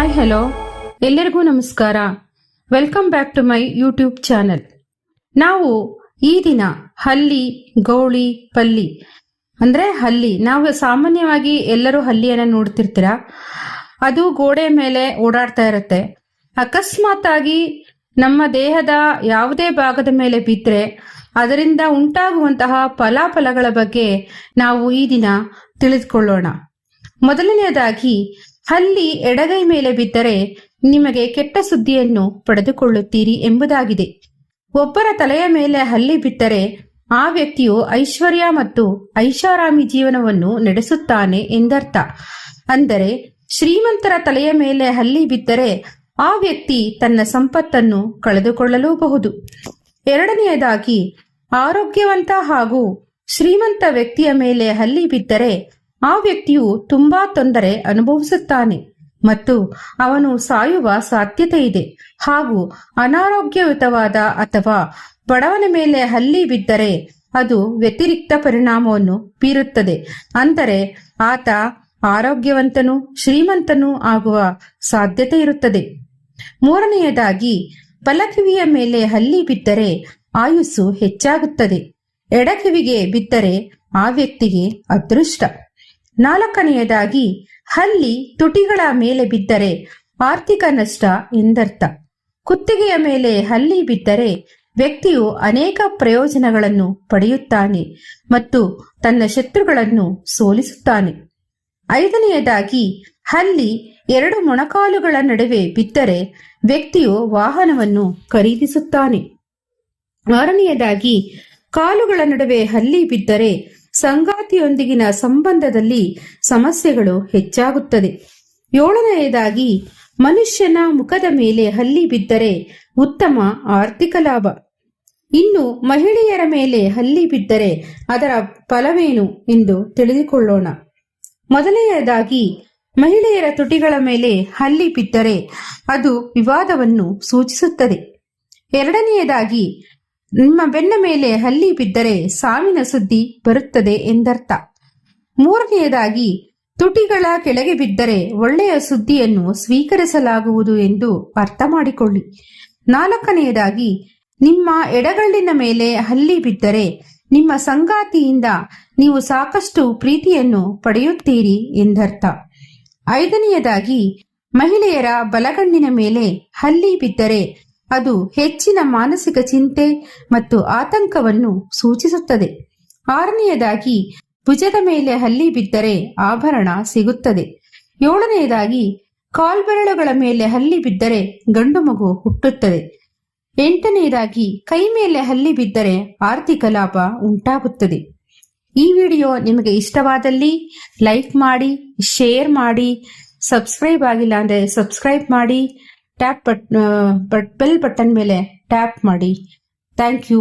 Hi hello, ಎಲ್ಲರಿಗೂ ನಮಸ್ಕಾರ. Welcome back to my YouTube channel. ನಾವು ಈ ದಿನ ಹಲ್ಲಿ, ಗೌಳಿ, ಪಲ್ಲಿ ಅಂದ್ರೆ ಹಲ್ಲಿ. ನಾವು ಸಾಮಾನ್ಯವಾಗಿ ಎಲ್ಲರೂ ಹಲ್ಲಿಯನ್ನ ನೋಡ್ತಿರ್ತೀರ. ಅದು ಗೋಡೆ ಮೇಲೆ ಓಡಾಡ್ತಾ ಇರುತ್ತೆ. ಅಕಸ್ಮಾತ್ ಆಗಿ ನಮ್ಮ ದೇಹದ ಯಾವುದೇ ಭಾಗದ ಮೇಲೆ ಬಿದ್ದರೆ ಅದರಿಂದ ಉಂಟಾಗುವಂತಹ ಫಲಾಫಲಗಳ ಬಗ್ಗೆ ನಾವು ಈ ದಿನ ತಿಳಿದುಕೊಳ್ಳೋಣ. ಮೊದಲನೆಯದಾಗಿ, ಹಲ್ಲಿ ಎಡಗೈ ಮೇಲೆ ಬಿದ್ದರೆ ನಿಮಗೆ ಕೆಟ್ಟ ಸುದ್ದಿಯನ್ನು ಪಡೆದುಕೊಳ್ಳುತ್ತೀರಿ ಎಂಬುದಾಗಿದೆ. ಒಬ್ಬರ ತಲೆಯ ಮೇಲೆ ಹಲ್ಲಿ ಬಿದ್ದರೆ ಆ ವ್ಯಕ್ತಿಯು ಐಶ್ವರ್ಯ ಮತ್ತು ಐಷಾರಾಮಿ ಜೀವನವನ್ನು ನಡೆಸುತ್ತಾನೆ ಎಂದರ್ಥ. ಅಂದರೆ ಶ್ರೀಮಂತರ ತಲೆಯ ಮೇಲೆ ಹಲ್ಲಿ ಬಿದ್ದರೆ ಆ ವ್ಯಕ್ತಿ ತನ್ನ ಸಂಪತ್ತನ್ನು ಕಳೆದುಕೊಳ್ಳಲೂಬಹುದು. ಎರಡನೆಯದಾಗಿ, ಆರೋಗ್ಯವಂತ ಹಾಗೂ ಶ್ರೀಮಂತ ವ್ಯಕ್ತಿಯ ಮೇಲೆ ಹಲ್ಲಿ ಬಿದ್ದರೆ ಆ ವ್ಯಕ್ತಿಯು ತುಂಬಾ ತೊಂದರೆ ಅನುಭವಿಸುತ್ತಾನೆ ಮತ್ತು ಅವನು ಸಾಯುವ ಸಾಧ್ಯತೆ ಇದೆ. ಹಾಗೂ ಅನಾರೋಗ್ಯಯುತವಾದ ಅಥವಾ ಬಡವನ ಮೇಲೆ ಹಲ್ಲಿ ಬಿದ್ದರೆ ಅದು ವ್ಯತಿರಿಕ್ತ ಪರಿಣಾಮವನ್ನು ಬೀರುತ್ತದೆ. ಅಂದರೆ ಆತ ಆರೋಗ್ಯವಂತನೂ ಶ್ರೀಮಂತನೂ ಆಗುವ ಸಾಧ್ಯತೆ ಇರುತ್ತದೆ. ಮೂರನೆಯದಾಗಿ, ಬಲಕಿವಿಯ ಮೇಲೆ ಹಲ್ಲಿ ಬಿದ್ದರೆ ಆಯುಸ್ಸು ಹೆಚ್ಚಾಗುತ್ತದೆ. ಎಡಕಿವಿಗೆ ಬಿದ್ದರೆ ಆ ವ್ಯಕ್ತಿಗೆ ಅದೃಷ್ಟ. ನಾಲ್ಕನೆಯದಾಗಿ, ಹಲ್ಲಿ ತುಟಿಗಳ ಮೇಲೆ ಬಿದ್ದರೆ ಆರ್ಥಿಕ ನಷ್ಟ ಎಂದರ್ಥ. ಕುತ್ತಿಗೆಯ ಮೇಲೆ ಹಲ್ಲಿ ಬಿದ್ದರೆ ವ್ಯಕ್ತಿಯು ಅನೇಕ ಪ್ರಯೋಜನಗಳನ್ನು ಪಡೆಯುತ್ತಾನೆ ಮತ್ತು ತನ್ನ ಶತ್ರುಗಳನ್ನು ಸೋಲಿಸುತ್ತಾನೆ. ಐದನೆಯದಾಗಿ, ಹಲ್ಲಿ ಎರಡು ಮೊಣಕಾಲುಗಳ ನಡುವೆ ಬಿದ್ದರೆ ವ್ಯಕ್ತಿಯು ವಾಹನವನ್ನು ಖರೀದಿಸುತ್ತಾನೆ. ಆರನೆಯದಾಗಿ, ಕಾಲುಗಳ ನಡುವೆ ಹಲ್ಲಿ ಬಿದ್ದರೆ ಸಂಗಾತಿಯೊಂದಿಗಿನ ಸಂಬಂಧದಲ್ಲಿ ಸಮಸ್ಯೆಗಳು ಹೆಚ್ಚಾಗುತ್ತದೆ. ಏಳನೆಯದಾಗಿ, ಮನುಷ್ಯನ ಮುಖದ ಮೇಲೆ ಹಲ್ಲಿ ಬಿದ್ದರೆ ಉತ್ತಮ ಆರ್ಥಿಕ ಲಾಭ. ಇನ್ನು ಮಹಿಳೆಯರ ಮೇಲೆ ಹಲ್ಲಿ ಬಿದ್ದರೆ ಅದರ ಫಲವೇನು ಎಂದು ತಿಳಿದುಕೊಳ್ಳೋಣ. ಮೊದಲನೆಯದಾಗಿ, ಮಹಿಳೆಯರ ತುಟಿಗಳ ಮೇಲೆ ಹಲ್ಲಿ ಬಿದ್ದರೆ ಅದು ವಿವಾದವನ್ನು ಸೂಚಿಸುತ್ತದೆ. ಎರಡನೆಯದಾಗಿ, ನಿಮ್ಮ ಬೆನ್ನ ಮೇಲೆ ಹಲ್ಲಿ ಬಿದ್ದರೆ ಸಾವಿನ ಸುದ್ದಿ ಬರುತ್ತದೆ ಎಂದರ್ಥ. ಮೂರನೆಯದಾಗಿ, ತುಟಿಗಳ ಕೆಳಗೆ ಬಿದ್ದರೆ ಒಳ್ಳೆಯ ಸುದ್ದಿಯನ್ನು ಸ್ವೀಕರಿಸಲಾಗುವುದು ಎಂದು ಅರ್ಥ ಮಾಡಿಕೊಳ್ಳಿ. ನಾಲ್ಕನೆಯದಾಗಿ, ನಿಮ್ಮ ಎಡಗಣ್ಣಿನ ಮೇಲೆ ಹಲ್ಲಿ ಬಿದ್ದರೆ ನಿಮ್ಮ ಸಂಗಾತಿಯಿಂದ ನೀವು ಸಾಕಷ್ಟು ಪ್ರೀತಿಯನ್ನು ಪಡೆಯುತ್ತೀರಿ ಎಂದರ್ಥ. ಐದನೆಯದಾಗಿ, ಮಹಿಳೆಯರ ಬಲಗಣ್ಣಿನ ಮೇಲೆ ಹಲ್ಲಿ ಬಿದ್ದರೆ ಅದು ಹೆಚ್ಚಿನ ಮಾನಸಿಕ ಚಿಂತೆ ಮತ್ತು ಆತಂಕವನ್ನು ಸೂಚಿಸುತ್ತದೆ. ಆರನೆಯದಾಗಿ, ಭುಜದ ಮೇಲೆ ಹಲ್ಲಿ ಬಿದ್ದರೆ ಆಭರಣ ಸಿಗುತ್ತದೆ. ಏಳನೆಯದಾಗಿ, ಕಾಲ್ಬೆರಳುಗಳ ಮೇಲೆ ಹಲ್ಲಿ ಬಿದ್ದರೆ ಗಂಡು ಮಗು ಹುಟ್ಟುತ್ತದೆ. ಎಂಟನೆಯದಾಗಿ, ಕೈ ಮೇಲೆ ಹಲ್ಲಿ ಬಿದ್ದರೆ ಆರ್ಥಿಕ ಲಾಭ ಉಂಟಾಗುತ್ತದೆ. ಈ ವಿಡಿಯೋ ನಿಮಗೆ ಇಷ್ಟವಾದಲ್ಲಿ ಲೈಕ್ ಮಾಡಿ, ಶೇರ್ ಮಾಡಿ, ಸಬ್ಸ್ಕ್ರೈಬ್ ಆಗಿಲ್ಲ ಅಂದರೆ ಸಬ್ಸ್ಕ್ರೈಬ್ ಮಾಡಿ, ಬೆಲ್ ಬಟನ್ ಮೇಲೆ ಟ್ಯಾಪ್ ಮಾಡಿ. Thank you.